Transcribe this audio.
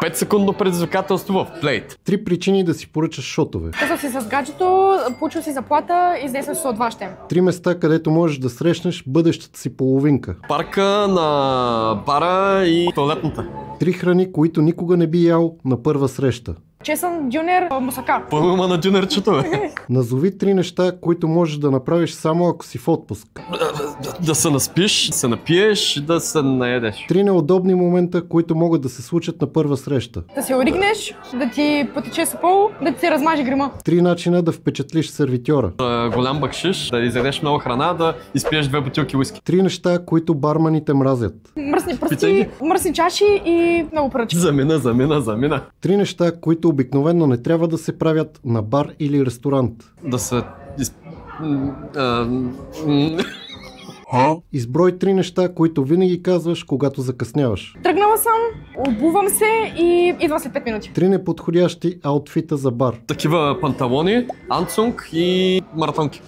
5-секундно предизвикателство в плейт. 3 причини да си поръчаш шотове. Късал си с гаджето, получил си заплата, изнесъл си от вашите. 3 места, където можеш да срещнеш бъдещата си половинка. Парка на бара и тоалетната. 3 храни, които никога не би ял на първа среща. Чесън, дюнер, мусака. Пълна на дюнерчето, бе. Назови 3 неща, които можеш да направиш само ако си в отпуск. Да се наспиш, да се напиеш, да се наедеш. 3 неудобни момента, които могат да се случат на първа среща. Да се оригнеш, да ти потече сопол, да ти се размаже грима. 3 начина да впечатлиш сервитьора. Голям бакшиш, да изядеш много храна, да изпиеш 2 бутилки уиски. 3 неща, които барманите мразят. Мръсни пръсти, Питай. мръсни чаши и много пръчки. Замина. 3 неща, които обикновено не трябва да се правят на бар или ресторант. Да се... Изброй 3 неща, които винаги казваш, когато закъсняваш. Тръгнала съм, обувам се и идвам след 5 минути. 3 неподходящи аутфита за бар. Такива панталони, анцунг и маратонки.